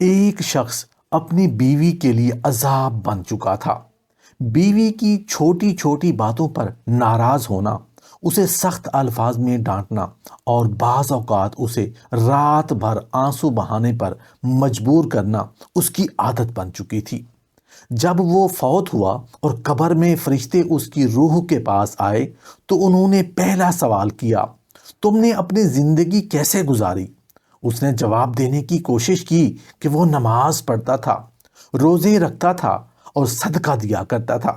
ایک شخص اپنی بیوی کے لیے عذاب بن چکا تھا۔ بیوی کی چھوٹی چھوٹی باتوں پر ناراض ہونا، اسے سخت الفاظ میں ڈانٹنا اور بعض اوقات اسے رات بھر آنسو بہانے پر مجبور کرنا اس کی عادت بن چکی تھی۔ جب وہ فوت ہوا اور قبر میں فرشتے اس کی روح کے پاس آئے تو انہوں نے پہلا سوال کیا، تم نے اپنی زندگی کیسے گزاری؟ اس نے جواب دینے کی کوشش کی کہ وہ نماز پڑھتا تھا، روزے رکھتا تھا اور صدقہ دیا کرتا تھا،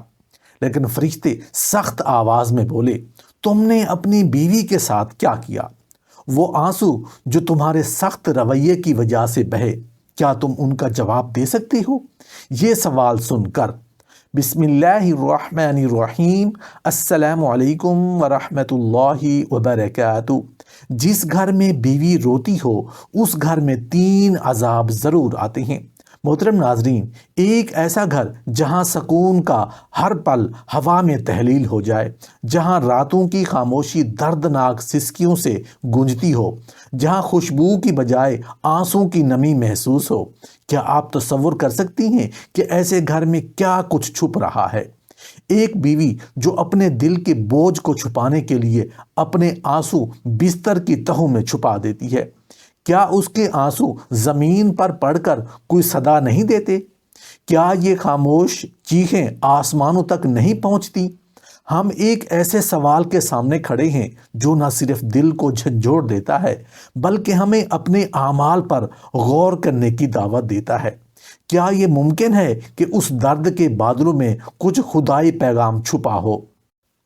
لیکن فرشتے سخت آواز میں بولے، تم نے اپنی بیوی کے ساتھ کیا کیا؟ وہ آنسو جو تمہارے سخت رویے کی وجہ سے بہے، کیا تم ان کا جواب دے سکتے ہو؟ یہ سوال سن کر بسم اللہ الرحمن الرحیم، السلام علیکم ورحمۃ اللہ وبرکاتہ، جس گھر میں بیوی روتی ہو اس گھر میں 3 عذاب ضرور آتے ہیں۔ محترم ناظرین، ایک ایسا گھر جہاں سکون کا ہر پل ہوا میں تحلیل ہو جائے، جہاں راتوں کی خاموشی دردناک سسکیوں سے گونجتی ہو، جہاں خوشبو کی بجائے آنسوں کی نمی محسوس ہو۔ کیا آپ تصور کر سکتی ہیں کہ ایسے گھر میں کیا کچھ چھپ رہا ہے؟ ایک بیوی جو اپنے دل کے بوجھ کو چھپانے کے لیے اپنے آنسو بستر کی تہوں میں چھپا دیتی ہے، کیا اس کے آنسو زمین پر پڑ کر کوئی صدا نہیں دیتے؟ کیا یہ خاموش چیخیں آسمانوں تک نہیں پہنچتی؟ ہم ایک ایسے سوال کے سامنے کھڑے ہیں جو نہ صرف دل کو جھنجھوڑ دیتا ہے بلکہ ہمیں اپنے اعمال پر غور کرنے کی دعوت دیتا ہے۔ کیا یہ ممکن ہے کہ اس درد کے بادلوں میں کچھ خدائی پیغام چھپا ہو؟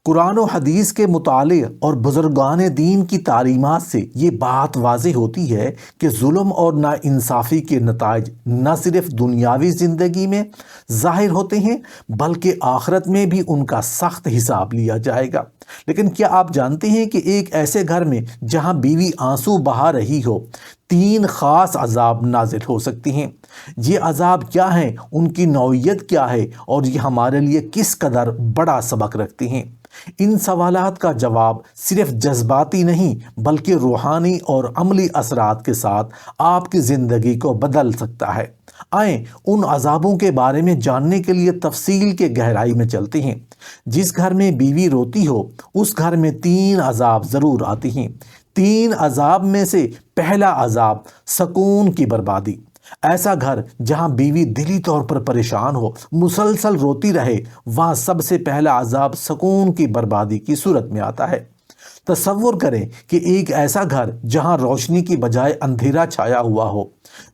قرآن و حدیث کے مطالعے اور بزرگان دین کی تعلیمات سے یہ بات واضح ہوتی ہے کہ ظلم اور ناانصافی کے نتائج نہ صرف دنیاوی زندگی میں ظاہر ہوتے ہیں بلکہ آخرت میں بھی ان کا سخت حساب لیا جائے گا۔ لیکن کیا آپ جانتے ہیں کہ ایک ایسے گھر میں جہاں بیوی آنسو بہا رہی ہو 3 خاص عذاب نازل ہو سکتے ہیں؟ یہ عذاب کیا ہیں، ان کی نوعیت کیا ہے اور یہ ہمارے لیے کس قدر بڑا سبق رکھتے ہیں؟ ان سوالات کا جواب صرف جذباتی نہیں بلکہ روحانی اور عملی اثرات کے ساتھ آپ کی زندگی کو بدل سکتا ہے۔ آئیں ان عذابوں کے بارے میں جاننے کے لیے تفصیل کے گہرائی میں چلتے ہیں۔ جس گھر میں بیوی روتی ہو اس گھر میں 3 عذاب ضرور آتے ہیں۔ 3 عذاب میں سے پہلا عذاب سکون کی بربادی۔ ایسا گھر جہاں بیوی دلی طور پر پریشان ہو، مسلسل روتی رہے، وہاں سب سے پہلا عذاب سکون کی بربادی کی صورت میں آتا ہے۔ تصور کریں کہ ایک ایسا گھر جہاں روشنی کی بجائے اندھیرا چھایا ہوا ہو،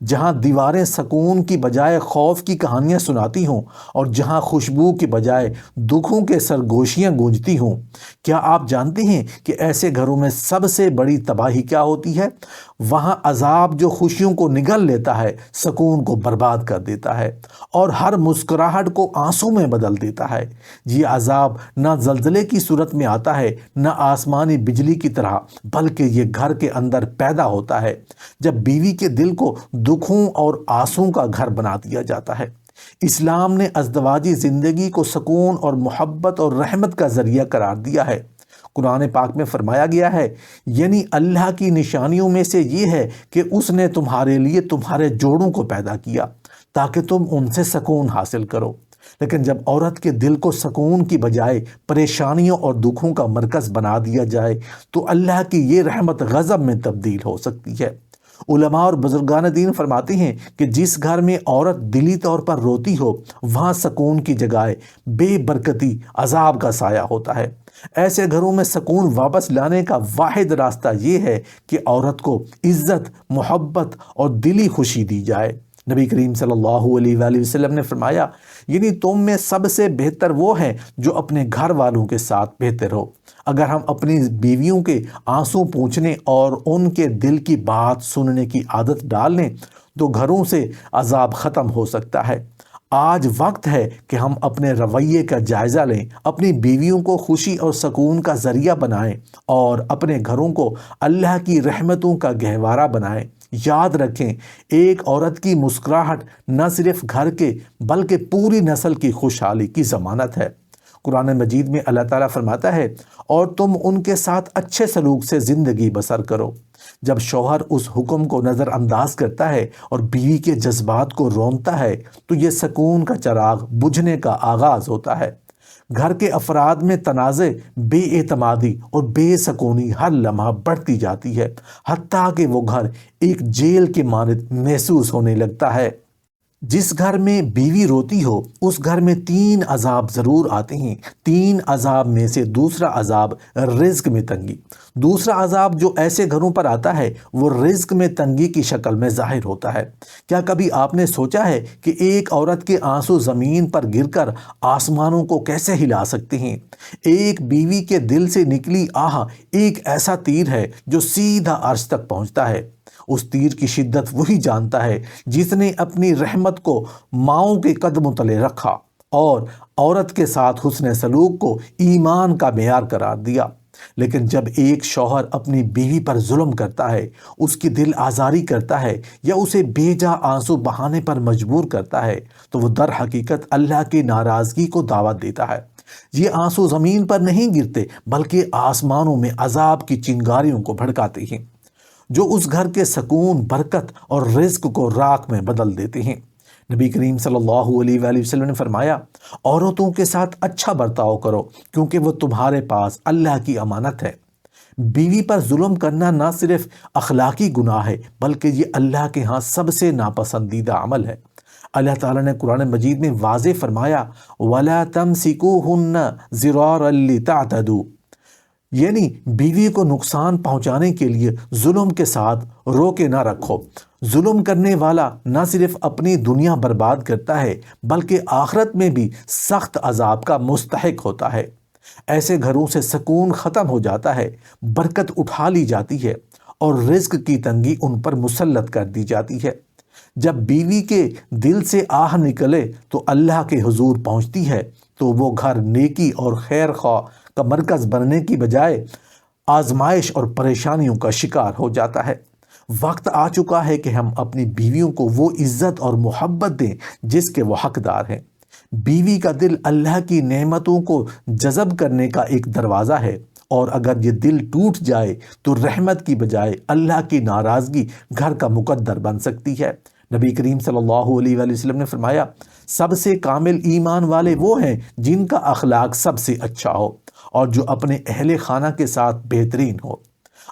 جہاں دیواریں سکون کی بجائے خوف کی کہانیاں سناتی ہوں اور جہاں خوشبو کی بجائے دکھوں کے سرگوشیاں گونجتی ہوں۔ کیا آپ جانتے ہیں کہ ایسے گھروں میں سب سے بڑی تباہی کیا ہوتی ہے؟ وہاں عذاب جو خوشیوں کو نگل لیتا ہے، سکون کو برباد کر دیتا ہے اور ہر مسکراہٹ کو آنسو میں بدل دیتا ہے۔ یہ عذاب نہ زلزلے کی صورت میں آتا ہے، نہ آسمانی بجلی کی طرح، بلکہ یہ گھر کے اندر پیدا ہوتا ہے جب بیوی کے دل کو دکھوں اور آنسوؤں کا گھر بنا دیا جاتا ہے۔ اسلام نے ازدواجی زندگی کو سکون اور محبت اور رحمت کا ذریعہ قرار دیا ہے۔ قرآن پاک میں فرمایا گیا ہے، یعنی اللہ کی نشانیوں میں سے یہ ہے کہ اس نے تمہارے لیے تمہارے جوڑوں کو پیدا کیا تاکہ تم ان سے سکون حاصل کرو۔ لیکن جب عورت کے دل کو سکون کی بجائے پریشانیوں اور دکھوں کا مرکز بنا دیا جائے تو اللہ کی یہ رحمت غضب میں تبدیل ہو سکتی ہے۔ علماء اور بزرگان دین فرماتے ہیں کہ جس گھر میں عورت دلی طور پر روتی ہو وہاں سکون کی جگہ بے برکتی، عذاب کا سایہ ہوتا ہے۔ ایسے گھروں میں سکون واپس لانے کا واحد راستہ یہ ہے کہ عورت کو عزت، محبت اور دلی خوشی دی جائے۔ نبی کریم صلی اللہ علیہ وآلہ وسلم نے فرمایا، یعنی تم میں سب سے بہتر وہ ہے جو اپنے گھر والوں کے ساتھ بہتر ہو۔ اگر ہم اپنی بیویوں کے آنسو پوچھنے اور ان کے دل کی بات سننے کی عادت ڈال لیں تو گھروں سے عذاب ختم ہو سکتا ہے۔ آج وقت ہے کہ ہم اپنے رویے کا جائزہ لیں، اپنی بیویوں کو خوشی اور سکون کا ذریعہ بنائیں اور اپنے گھروں کو اللہ کی رحمتوں کا گہوارہ بنائیں۔ یاد رکھیں، ایک عورت کی مسکراہٹ نہ صرف گھر کے بلکہ پوری نسل کی خوشحالی کی ضمانت ہے۔ قرآن مجید میں اللہ تعالیٰ فرماتا ہے، اور تم ان کے ساتھ اچھے سلوک سے زندگی بسر کرو۔ جب شوہر اس حکم کو نظر انداز کرتا ہے اور بیوی کے جذبات کو رونتا ہے تو یہ سکون کا چراغ بجھنے کا آغاز ہوتا ہے۔ گھر کے افراد میں تنازع، بے اعتمادی اور بے سکونی ہر لمحہ بڑھتی جاتی ہے، حتیٰ کہ وہ گھر ایک جیل کے مانند محسوس ہونے لگتا ہے۔ جس گھر میں بیوی روتی ہو اس گھر میں 3 عذاب ضرور آتے ہیں۔ 3 عذاب میں سے دوسرا عذاب رزق میں تنگی۔ دوسرا عذاب جو ایسے گھروں پر آتا ہے وہ رزق میں تنگی کی شکل میں ظاہر ہوتا ہے۔ کیا کبھی آپ نے سوچا ہے کہ ایک عورت کے آنسو زمین پر گر کر آسمانوں کو کیسے ہلا سکتے ہیں؟ ایک بیوی کے دل سے نکلی آہ ایک ایسا تیر ہے جو سیدھا عرش تک پہنچتا ہے۔ اس تیر کی شدت وہی جانتا ہے جس نے اپنی رحمت کو ماؤں کے قدموں تلے رکھا اور عورت کے ساتھ حسن سلوک کو ایمان کا معیار قرار دیا۔ لیکن جب ایک شوہر اپنی بیوی پر ظلم کرتا ہے، اس کی دل آزاری کرتا ہے یا اسے بے جا آنسو بہانے پر مجبور کرتا ہے تو وہ در حقیقت اللہ کی ناراضگی کو دعوت دیتا ہے۔ یہ آنسو زمین پر نہیں گرتے بلکہ آسمانوں میں عذاب کی چنگاریوں کو بھڑکاتے ہیں، جو اس گھر کے سکون، برکت اور رزق کو راکھ میں بدل دیتے ہیں۔ نبی کریم صلی اللہ علیہ وآلہ وسلم نے فرمایا، عورتوں کے ساتھ اچھا برتاؤ کرو کیونکہ وہ تمہارے پاس اللہ کی امانت ہے۔ بیوی پر ظلم کرنا نہ صرف اخلاقی گناہ ہے بلکہ یہ اللہ کے ہاں سب سے ناپسندیدہ عمل ہے۔ اللہ تعالیٰ نے قرآن مجید میں واضح فرمایا، وَلَا تَمْسِكُوهُنَّ ضِرَارًا لِتَعْتَدُوا، یعنی بیوی کو نقصان پہنچانے کے لیے ظلم کے ساتھ روکے نہ رکھو۔ ظلم کرنے والا نہ صرف اپنی دنیا برباد کرتا ہے بلکہ آخرت میں بھی سخت عذاب کا مستحق ہوتا ہے۔ ایسے گھروں سے سکون ختم ہو جاتا ہے، برکت اٹھا لی جاتی ہے اور رزق کی تنگی ان پر مسلط کر دی جاتی ہے۔ جب بیوی کے دل سے آہ نکلے تو اللہ کے حضور پہنچتی ہے تو وہ گھر نیکی اور خیر خواہ کا مرکز بننے کی بجائے آزمائش اور پریشانیوں کا شکار ہو جاتا ہے۔ وقت آ چکا ہے کہ ہم اپنی بیویوں کو وہ عزت اور محبت دیں جس کے وہ حقدار ہیں۔ بیوی کا دل اللہ کی نعمتوں کو جذب کرنے کا ایک دروازہ ہے، اور اگر یہ دل ٹوٹ جائے تو رحمت کی بجائے اللہ کی ناراضگی گھر کا مقدر بن سکتی ہے۔ نبی کریم صلی اللہ علیہ وآلہ وسلم نے فرمایا، سب سے کامل ایمان والے وہ ہیں جن کا اخلاق سب سے اچھا ہو اور جو اپنے اہل خانہ کے ساتھ بہترین ہو۔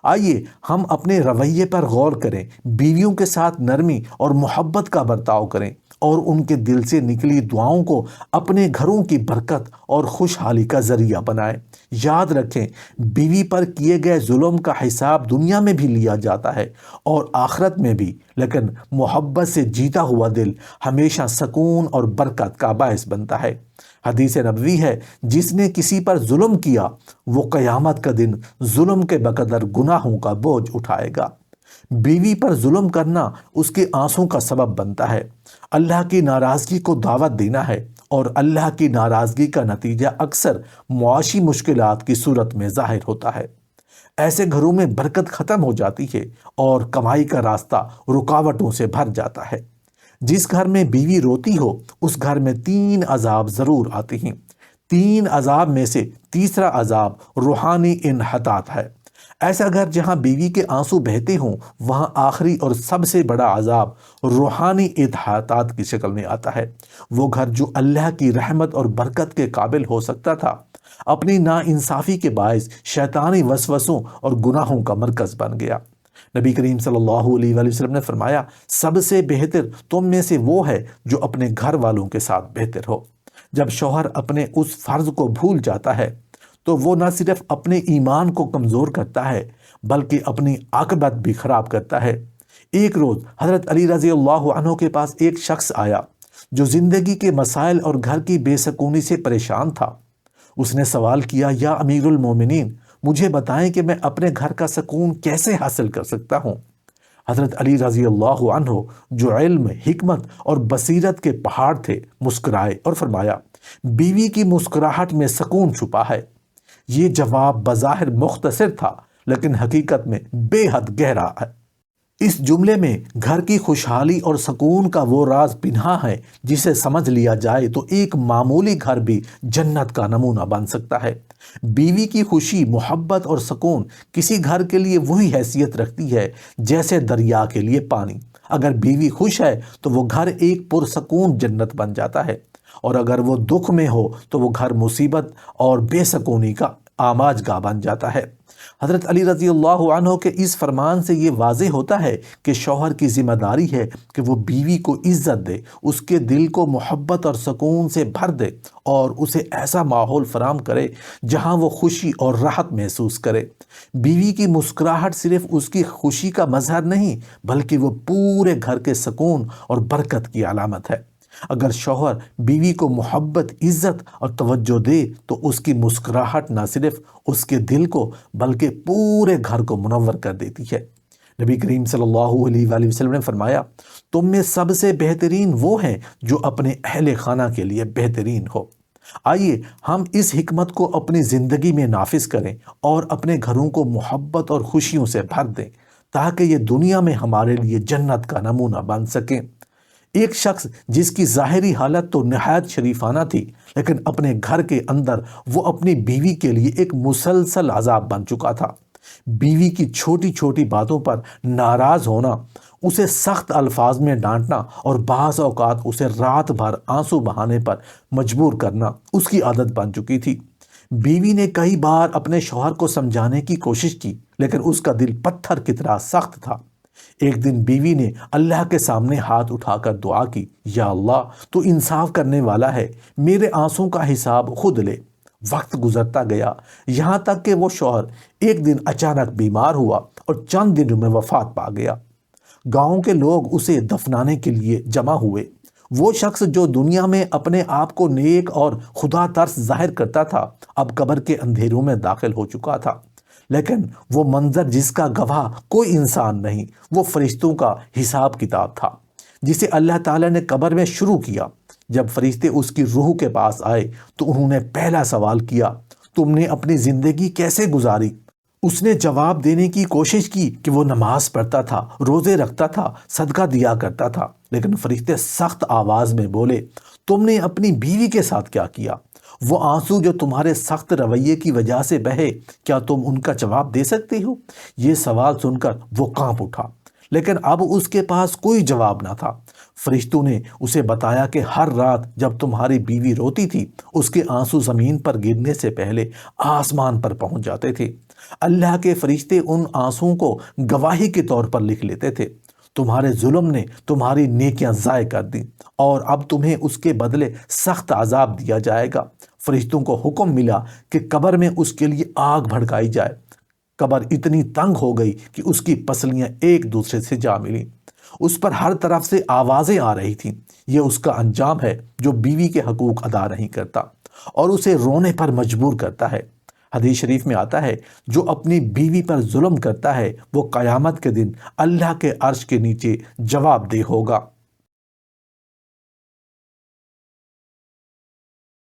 آئیے ہم اپنے رویے پر غور کریں، بیویوں کے ساتھ نرمی اور محبت کا برتاؤ کریں اور ان کے دل سے نکلی دعاؤں کو اپنے گھروں کی برکت اور خوشحالی کا ذریعہ بنائیں۔ یاد رکھیں، بیوی پر کیے گئے ظلم کا حساب دنیا میں بھی لیا جاتا ہے اور آخرت میں بھی، لیکن محبت سے جیتا ہوا دل ہمیشہ سکون اور برکت کا باعث بنتا ہے۔ حدیث نبوی ہے، جس نے کسی پر ظلم کیا وہ قیامت کا دن ظلم کے بقدر گناہوں کا بوجھ اٹھائے گا۔ بیوی پر ظلم کرنا اس کے آنسوں کا سبب بنتا ہے، اللہ کی ناراضگی کو دعوت دینا ہے، اور اللہ کی ناراضگی کا نتیجہ اکثر معاشی مشکلات کی صورت میں ظاہر ہوتا ہے۔ ایسے گھروں میں برکت ختم ہو جاتی ہے اور کمائی کا راستہ رکاوٹوں سے بھر جاتا ہے۔ جس گھر میں بیوی روتی ہو اس گھر میں 3 عذاب ضرور آتے ہیں۔ 3 عذاب میں سے تیسرا عذاب روحانی انحطاط ہے۔ ایسا گھر جہاں بیوی کے آنسو بہتے ہوں وہاں آخری اور سب سے بڑا عذاب روحانی انحطاط کی شکل میں آتا ہے۔ وہ گھر جو اللہ کی رحمت اور برکت کے قابل ہو سکتا تھا، اپنی ناانصافی کے باعث شیطانی وسوسوں اور گناہوں کا مرکز بن گیا۔ نبی کریم صلی اللہ علیہ وآلہ وسلم نے فرمایا، سب سے بہتر تم میں سے وہ ہے جو اپنے گھر والوں کے ساتھ بہتر ہو۔ جب شوہر اپنے اس فرض کو بھول جاتا ہے تو وہ نہ صرف اپنے ایمان کو کمزور کرتا ہے بلکہ اپنی عاقبت بھی خراب کرتا ہے۔ ایک روز حضرت علی رضی اللہ عنہ کے پاس ایک شخص آیا جو زندگی کے مسائل اور گھر کی بے سکونی سے پریشان تھا۔ اس نے سوال کیا، یا امیر المومنین، مجھے بتائیں کہ میں اپنے گھر کا سکون کیسے حاصل کر سکتا ہوں؟ حضرت علی رضی اللہ عنہ جو علم، حکمت اور بصیرت کے پہاڑ تھے، مسکرائے اور فرمایا، بیوی کی مسکراہٹ میں سکون چھپا ہے۔ یہ جواب بظاہر مختصر تھا لیکن حقیقت میں بے حد گہرا ہے۔ اس جملے میں گھر کی خوشحالی اور سکون کا وہ راز پنہا ہے جسے سمجھ لیا جائے تو ایک معمولی گھر بھی جنت کا نمونہ بن سکتا ہے۔ بیوی کی خوشی، محبت اور سکون کسی گھر کے لیے وہی حیثیت رکھتی ہے جیسے دریا کے لیے پانی۔ اگر بیوی خوش ہے تو وہ گھر ایک پرسکون جنت بن جاتا ہے، اور اگر وہ دکھ میں ہو تو وہ گھر مصیبت اور بے سکونی کا آماج گاہ بن جاتا ہے۔ حضرت علی رضی اللہ عنہ کے اس فرمان سے یہ واضح ہوتا ہے کہ شوہر کی ذمہ داری ہے کہ وہ بیوی کو عزت دے، اس کے دل کو محبت اور سکون سے بھر دے اور اسے ایسا ماحول فراہم کرے جہاں وہ خوشی اور راحت محسوس کرے۔ بیوی کی مسکراہٹ صرف اس کی خوشی کا مظہر نہیں بلکہ وہ پورے گھر کے سکون اور برکت کی علامت ہے۔ اگر شوہر بیوی کو محبت، عزت اور توجہ دے تو اس کی مسکراہٹ نہ صرف اس کے دل کو بلکہ پورے گھر کو منور کر دیتی ہے۔ نبی کریم صلی اللہ علیہ وآلہ وسلم نے فرمایا، تم میں سب سے بہترین وہ ہیں جو اپنے اہل خانہ کے لیے بہترین ہو۔ آئیے ہم اس حکمت کو اپنی زندگی میں نافذ کریں اور اپنے گھروں کو محبت اور خوشیوں سے بھر دیں تاکہ یہ دنیا میں ہمارے لیے جنت کا نمونہ بن سکیں۔ ایک شخص جس کی ظاہری حالت تو نہایت شریفانہ تھی، لیکن اپنے گھر کے اندر وہ اپنی بیوی کے لیے ایک مسلسل عذاب بن چکا تھا۔ بیوی کی چھوٹی چھوٹی باتوں پر ناراض ہونا، اسے سخت الفاظ میں ڈانٹنا اور بعض اوقات اسے رات بھر آنسو بہانے پر مجبور کرنا اس کی عادت بن چکی تھی۔ بیوی نے کئی بار اپنے شوہر کو سمجھانے کی کوشش کی، لیکن اس کا دل پتھر کی طرح سخت تھا۔ ایک دن بیوی نے اللہ کے سامنے ہاتھ اٹھا کر دعا کی، یا اللہ تو انصاف کرنے والا ہے، میرے آنسوں کا حساب خود لے۔ وقت گزرتا گیا، یہاں تک کہ وہ شوہر ایک دن اچانک بیمار ہوا اور چند دنوں میں وفات پا گیا۔ گاؤں کے لوگ اسے دفنانے کے لیے جمع ہوئے۔ وہ شخص جو دنیا میں اپنے آپ کو نیک اور خدا ترس ظاہر کرتا تھا، اب قبر کے اندھیروں میں داخل ہو چکا تھا۔ لیکن وہ منظر جس کا گواہ کوئی انسان نہیں، وہ فرشتوں کا حساب کتاب تھا جسے اللہ تعالیٰ نے قبر میں شروع کیا۔ جب فرشتے اس کی روح کے پاس آئے تو انہوں نے پہلا سوال کیا، تم نے اپنی زندگی کیسے گزاری؟ اس نے جواب دینے کی کوشش کی کہ وہ نماز پڑھتا تھا، روزے رکھتا تھا، صدقہ دیا کرتا تھا، لیکن فرشتے سخت آواز میں بولے، تم نے اپنی بیوی کے ساتھ کیا کیا؟ وہ آنسو جو تمہارے سخت رویے کی وجہ سے بہے، کیا تم ان کا جواب دے سکتے ہو؟ یہ سوال سن کر وہ کانپ اٹھا، لیکن اب اس کے پاس کوئی جواب نہ تھا۔ فرشتوں نے اسے بتایا کہ ہر رات جب تمہاری بیوی روتی تھی، اس کے آنسو زمین پر گرنے سے پہلے آسمان پر پہنچ جاتے تھے۔ اللہ کے فرشتے ان آنسوؤں کو گواہی کے طور پر لکھ لیتے تھے۔ تمہارے ظلم نے تمہاری نیکیاں ضائع کر دیں اور اب تمہیں اس کے بدلے سخت عذاب دیا جائے گا۔ فرشتوں کو حکم ملا کہ قبر میں اس کے لیے آگ بھڑکائی جائے۔ قبر اتنی تنگ ہو گئی کہ اس کی پسلیاں ایک دوسرے سے جا ملیں۔ اس پر ہر طرف سے آوازیں آ رہی تھیں، یہ اس کا انجام ہے جو بیوی کے حقوق ادا نہیں کرتا اور اسے رونے پر مجبور کرتا ہے۔ حدیث شریف میں آتا ہے، جو اپنی بیوی پر ظلم کرتا ہے وہ قیامت کے دن اللہ کے عرش کے نیچے جواب دہ ہوگا۔